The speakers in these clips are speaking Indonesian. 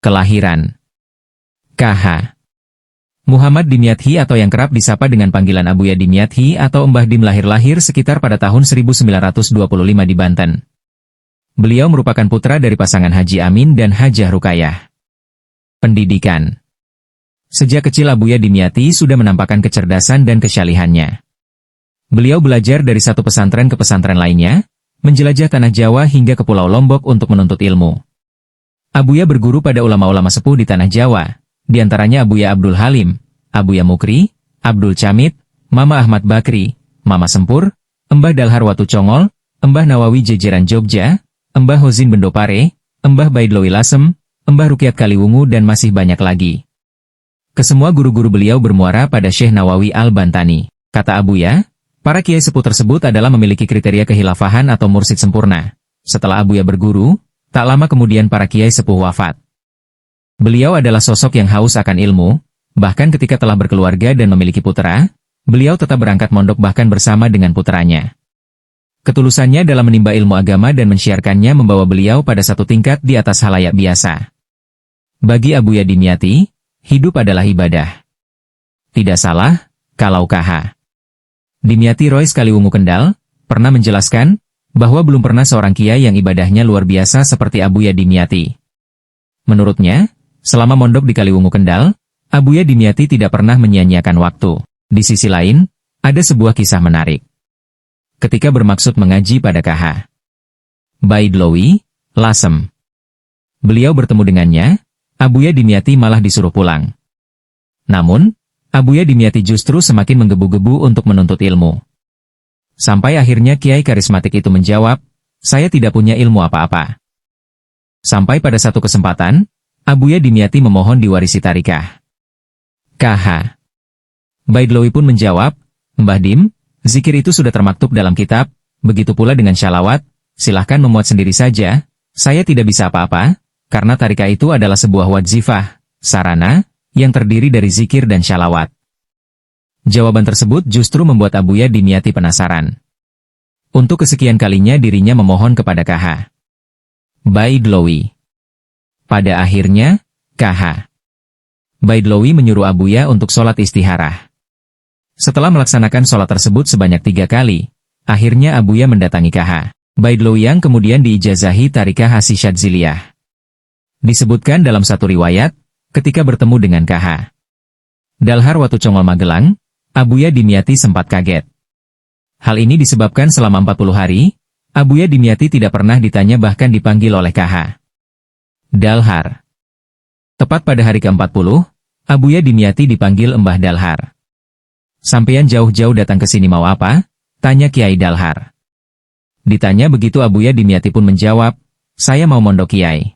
Kelahiran KH. Muhammad Dimyati atau yang kerap disapa dengan panggilan Abuya Dimyati atau Mbah Dim lahir sekitar pada tahun 1925 di Banten. Beliau merupakan putra dari pasangan Haji Amin dan Hajah Rukayah. Pendidikan. Sejak kecil Abuya Dimyati sudah menampakkan kecerdasan dan kesyalihannya. Beliau belajar dari satu pesantren ke pesantren lainnya, menjelajah tanah Jawa hingga ke Pulau Lombok untuk menuntut ilmu. Abuya berguru pada ulama-ulama sepuh di tanah Jawa, di antaranya Abuya Abdul Halim, Abuya Mukri, Abdul Camit, Mama Ahmad Bakri, Mama Sempur, Mbah Dalhar Watu Congol, Mbah Nawawi Jejeran Jogja, Mbah Hozin Bendopare, Mbah Baidlowi Lasem, Mbah Rukyat Kaliwungu dan masih banyak lagi. Kesemua guru-guru beliau bermuara pada Syekh Nawawi Al-Bantani. Kata Abuya, para kiai sepuh tersebut adalah memiliki kriteria kehilafahan atau mursyid sempurna. Setelah Abuya berguru, tak lama kemudian para kiai sepuh wafat. Beliau adalah sosok yang haus akan ilmu, bahkan ketika telah berkeluarga dan memiliki putra, beliau tetap berangkat mondok bahkan bersama dengan putranya. Ketulusannya dalam menimba ilmu agama dan mensiarkannya membawa beliau pada satu tingkat di atas halayak biasa. Bagi Abuya Dimyati, hidup adalah ibadah. Tidak salah, kalau KH. Dimyati Rois Kaliwungu Kendal, pernah menjelaskan, bahwa belum pernah seorang kiai yang ibadahnya luar biasa seperti Abuya Dimyati. Menurutnya, selama mondok di Kaliwungu Kendal, Abuya Dimyati tidak pernah menyia-nyiakan waktu. Di sisi lain, ada sebuah kisah menarik. Ketika bermaksud mengaji pada KH Baidlowi Lasem, beliau bertemu dengannya, Abuya Dimyati malah disuruh pulang. Namun, Abuya Dimyati justru semakin menggebu-gebu untuk menuntut ilmu. Sampai akhirnya kiai karismatik itu menjawab, saya tidak punya ilmu apa-apa. Sampai pada satu kesempatan, Abuya Dimyati memohon diwarisi tarikah. KH Baidlowi pun menjawab, Mbah Dim, zikir itu sudah termaktub dalam kitab, begitu pula dengan syalawat, silahkan memuat sendiri saja, saya tidak bisa apa-apa, karena tarikah itu adalah sebuah wadzifah, sarana, yang terdiri dari zikir dan syalawat. Jawaban tersebut justru membuat Abuya Dimyati penasaran. Untuk kesekian kalinya dirinya memohon kepada KH Baidlowi. Pada akhirnya, KH Baidlowi menyuruh Abuya untuk sholat istikharah. Setelah melaksanakan sholat tersebut sebanyak 3 kali, akhirnya Abuya mendatangi KH Baidlowi yang kemudian diijazahi tarikah Syadziliyah. Disebutkan dalam satu riwayat, ketika bertemu dengan KH Dalhar Watu Congol Magelang, Abuya Dimyati sempat kaget. Hal ini disebabkan selama 40 hari, Abuya Dimyati tidak pernah ditanya bahkan dipanggil oleh KH Dalhar. Tepat pada hari ke-40, Abuya Dimyati dipanggil Mbah Dalhar. Sampean jauh-jauh datang ke sini mau apa? Tanya Kiai Dalhar. Ditanya begitu Abuya Dimyati pun menjawab, saya mau mondok Kiai.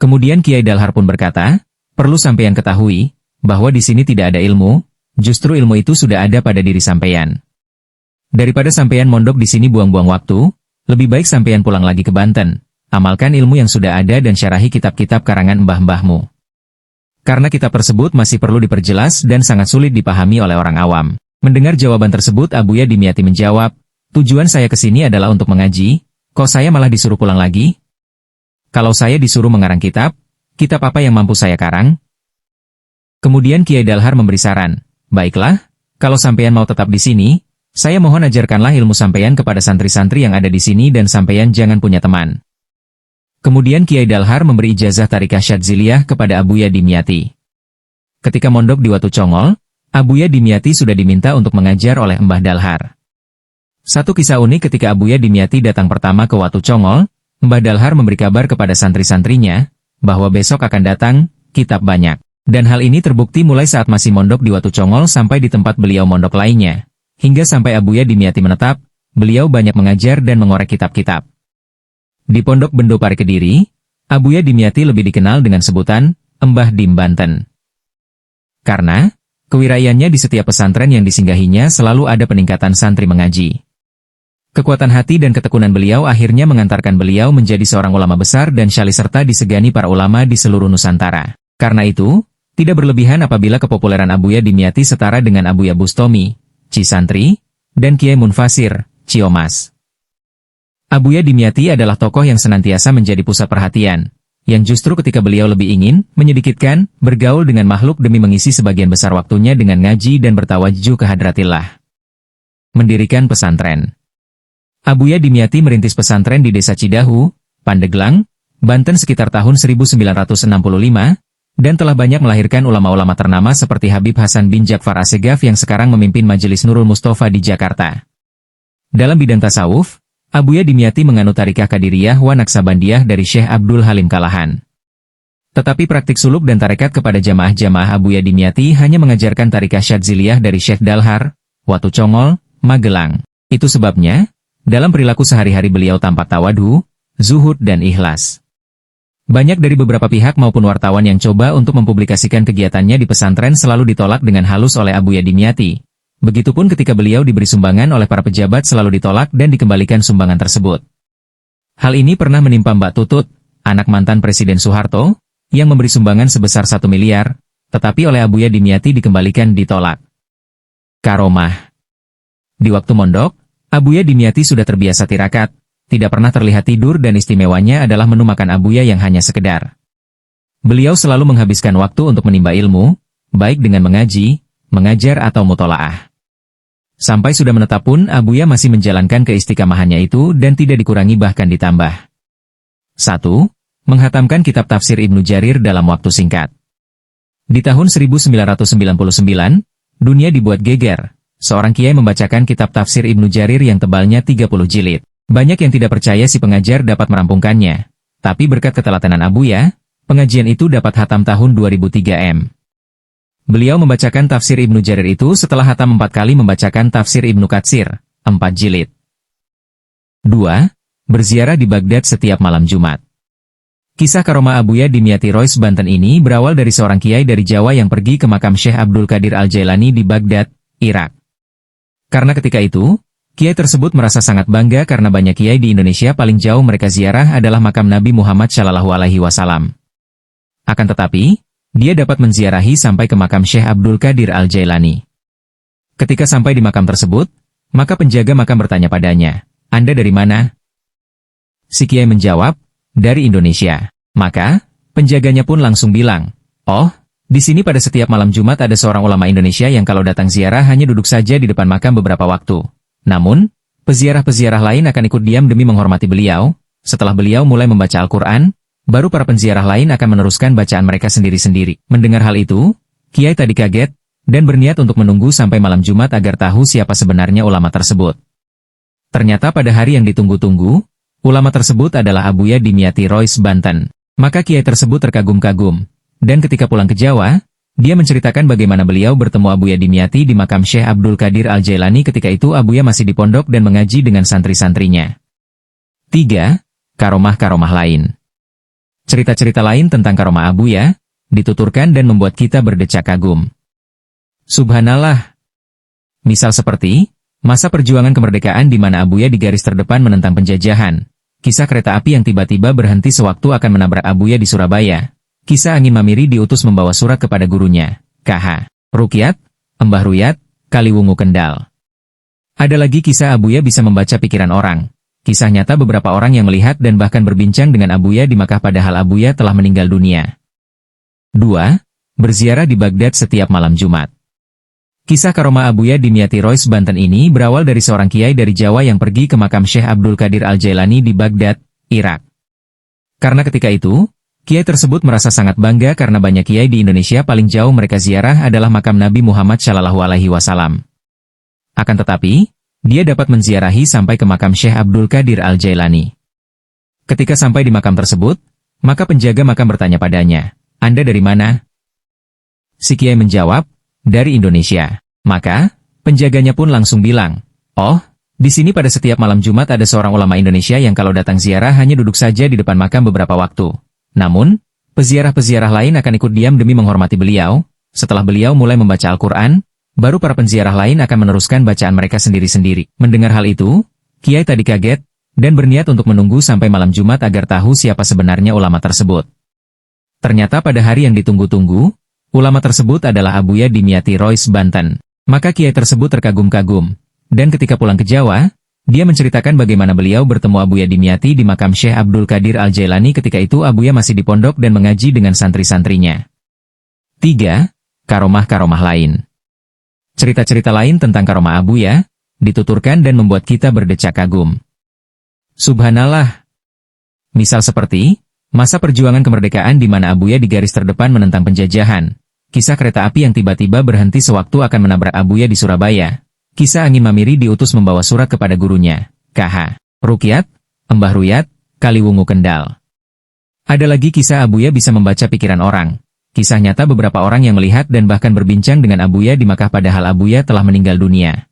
Kemudian Kiai Dalhar pun berkata, perlu sampean ketahui, bahwa di sini tidak ada ilmu, justru ilmu itu sudah ada pada diri sampean. Daripada sampean mondok di sini buang-buang waktu, lebih baik sampean pulang lagi ke Banten, amalkan ilmu yang sudah ada dan syarahi kitab-kitab karangan mbah-mbahmu. Karena kitab tersebut masih perlu diperjelas dan sangat sulit dipahami oleh orang awam. Mendengar jawaban tersebut Abuya Dimyati menjawab, tujuan saya ke sini adalah untuk mengaji, kok saya malah disuruh pulang lagi? Kalau saya disuruh mengarang kitab apa yang mampu saya karang? Kemudian Kiai Dalhar memberi saran, baiklah, kalau sampean mau tetap di sini, saya mohon ajarkanlah ilmu sampean kepada santri-santri yang ada di sini dan sampean jangan punya teman. Kemudian Kiai Dalhar memberi ijazah tarikah Syadziliyah kepada Abuya Dimyati. Ketika mondok di Watu Congol, Abuya Dimyati sudah diminta untuk mengajar oleh Mbah Dalhar. Satu kisah unik ketika Abuya Dimyati datang pertama ke Watu Congol, Mbah Dalhar memberi kabar kepada santri-santrinya, bahwa besok akan datang, kitab banyak. Dan hal ini terbukti mulai saat masih mondok di Watu Congol sampai di tempat beliau mondok lainnya. Hingga sampai Abuya Dimyati menetap, beliau banyak mengajar dan mengorek kitab-kitab. Di Pondok Bendopare Kediri, Abuya Dimyati lebih dikenal dengan sebutan Mbah Dim Banten. Karena, kewiraiannya di setiap pesantren yang disinggahinya selalu ada peningkatan santri mengaji. Kekuatan hati dan ketekunan beliau akhirnya mengantarkan beliau menjadi seorang ulama besar dan syali serta disegani para ulama di seluruh Nusantara. Karena itu, tidak berlebihan apabila kepopuleran Abuya Dimyati setara dengan Abuya Bustomi, Cisantri, dan Kiai Munfasir, Ciomas. Abuya Dimyati adalah tokoh yang senantiasa menjadi pusat perhatian, yang justru ketika beliau lebih ingin menyedikitkan, bergaul dengan makhluk demi mengisi sebagian besar waktunya dengan ngaji dan bertawajuh ke hadratillah. Mendirikan pesantren. Abuya Dimyati merintis pesantren di Desa Cidahu, Pandeglang, Banten sekitar tahun 1965, dan telah banyak melahirkan ulama-ulama ternama seperti Habib Hasan bin Ja'far Assegaf yang sekarang memimpin Majelis Nurul Mustafa di Jakarta. Dalam bidang tasawuf, Abuya Dimyati menganut tarikah Qadiriyah wa Naksabandiyah dari Syekh Abdul Halim Kalahan. Tetapi praktik suluk dan tarekat kepada jamaah-jamaah Abuya Dimyati hanya mengajarkan tarikah Syadziliyah dari Syekh Dalhar, Watu Congol, Magelang. Itu sebabnya, dalam perilaku sehari-hari beliau tampak tawadu, zuhud dan ikhlas. Banyak dari beberapa pihak maupun wartawan yang coba untuk mempublikasikan kegiatannya di pesantren selalu ditolak dengan halus oleh Abuya Dimyati. Begitupun ketika beliau diberi sumbangan oleh para pejabat selalu ditolak dan dikembalikan sumbangan tersebut. Hal ini pernah menimpa Mbak Tutut, anak mantan Presiden Soeharto, yang memberi sumbangan sebesar 1 miliar, tetapi oleh Abuya Dimyati dikembalikan ditolak. Karomah. Di waktu mondok, Abuya Dimyati sudah terbiasa tirakat, tidak pernah terlihat tidur dan istimewanya adalah menu makan Abuya yang hanya sekedar. Beliau selalu menghabiskan waktu untuk menimba ilmu, baik dengan mengaji, mengajar atau mutolaah. Sampai sudah menetap pun Abuya masih menjalankan keistiqamahannya itu dan tidak dikurangi bahkan ditambah. 1. Menghatamkan kitab tafsir Ibnu Jarir dalam waktu singkat. Di tahun 1999, dunia dibuat geger. Seorang kiai membacakan kitab tafsir Ibnu Jarir yang tebalnya 30 jilid. Banyak yang tidak percaya si pengajar dapat merampungkannya. Tapi berkat ketelatenan Abuya, pengajian itu dapat hatam tahun 2003 Beliau membacakan tafsir Ibnu Jarir itu setelah hatam 4 kali membacakan tafsir Ibnu Katsir, 4 jilid. 2. Berziarah di Baghdad setiap malam Jumat. Kisah karomah Abuya Dimyati Rois Banten ini berawal dari seorang kiai dari Jawa yang pergi ke makam Syekh Abdul Qadir Al-Jailani di Baghdad, Irak. Karena ketika itu, kiai tersebut merasa sangat bangga karena banyak kiai di Indonesia paling jauh mereka ziarah adalah makam Nabi Muhammad SAW. Akan tetapi, dia dapat menziarahi sampai ke makam Syekh Abdul Qadir Al-Jailani. Ketika sampai di makam tersebut, maka penjaga makam bertanya padanya, "Anda dari mana?" Si kiai menjawab, "Dari Indonesia." Maka, penjaganya pun langsung bilang, "Oh, di sini pada setiap malam Jumat ada seorang ulama Indonesia yang kalau datang ziarah hanya duduk saja di depan makam beberapa waktu. Namun, peziarah-peziarah lain akan ikut diam demi menghormati beliau. Setelah beliau mulai membaca Al-Quran, baru para penziarah lain akan meneruskan bacaan mereka sendiri-sendiri." Mendengar hal itu, kiai tadi kaget, dan berniat untuk menunggu sampai malam Jumat agar tahu siapa sebenarnya ulama tersebut. Ternyata pada hari yang ditunggu-tunggu, ulama tersebut adalah Abuya Dimyati Rois Banten. Maka kiai tersebut terkagum-kagum, dan ketika pulang ke Jawa, dia menceritakan bagaimana beliau bertemu Abuya Dimyati di makam Syekh Abdul Qadir Al-Jailani ketika itu Abuya masih di pondok dan mengaji dengan santri-santrinya. 3. Karomah-karomah lain. Cerita-cerita lain tentang karomah Abuya, dituturkan dan membuat kita berdecak kagum. Subhanallah. Misal seperti, masa perjuangan kemerdekaan di mana Abuya di garis terdepan menentang penjajahan. Kisah kereta api yang tiba-tiba berhenti sewaktu akan menabrak Abuya di Surabaya. Kisah angin mamiri diutus membawa surat kepada gurunya, KH. Rukyat, Mbah Ruyat, Kaliwungu Kendal. Ada lagi kisah Abuya bisa membaca pikiran orang. Kisah nyata beberapa orang yang melihat dan bahkan berbincang dengan Abuya di Makkah padahal Abuya telah meninggal dunia. 2. Berziarah di Baghdad setiap malam Jumat. Kisah karomah Abuya Dimyati Rois Banten ini berawal dari seorang kiai dari Jawa yang pergi ke makam Syekh Abdul Qadir Al-Jailani di Baghdad, Irak. Karena ketika itu, kiai tersebut merasa sangat bangga karena banyak kiai di Indonesia paling jauh mereka ziarah adalah makam Nabi Muhammad SAW. Akan tetapi, dia dapat menziarahi sampai ke makam Syekh Abdul Qadir Al-Jailani. Ketika sampai di makam tersebut, maka penjaga makam bertanya padanya, "Anda dari mana?" Si kiai menjawab, "Dari Indonesia." Maka, penjaganya pun langsung bilang, "Oh, di sini pada setiap malam Jumat ada seorang ulama Indonesia yang kalau datang ziarah hanya duduk saja di depan makam beberapa waktu. Namun, peziarah-peziarah lain akan ikut diam demi menghormati beliau. Setelah beliau mulai membaca Al-Quran, baru para penziarah lain akan meneruskan bacaan mereka sendiri-sendiri." Mendengar hal itu, kiai tadi kaget, dan berniat untuk menunggu sampai malam Jumat agar tahu siapa sebenarnya ulama tersebut. Ternyata pada hari yang ditunggu-tunggu, ulama tersebut adalah Abuya Dimyati Rois Banten. Maka kiai tersebut terkagum-kagum, dan ketika pulang ke Jawa, Dia menceritakan bagaimana beliau bertemu Abuya Dimyati di makam Syekh Abdul Qadir Al-Jailani ketika itu Abuya masih di pondok dan mengaji dengan santri-santrinya. 3. Karomah-karomah lain. Cerita-cerita lain tentang karomah Abuya dituturkan dan membuat kita berdecak kagum. Subhanallah. Misal seperti masa perjuangan kemerdekaan di mana Abuya di garis terdepan menentang penjajahan. Kisah kereta api yang tiba-tiba berhenti sewaktu akan menabrak Abuya di Surabaya. Kisah Angin Mamiri diutus membawa surat kepada gurunya, KH. Rukyat, Mbah Ruyat, Kaliwungu Kendal. Ada lagi kisah Abuya bisa membaca pikiran orang. Kisah nyata beberapa orang yang melihat dan bahkan berbincang dengan Abuya di Makkah padahal Abuya telah meninggal dunia.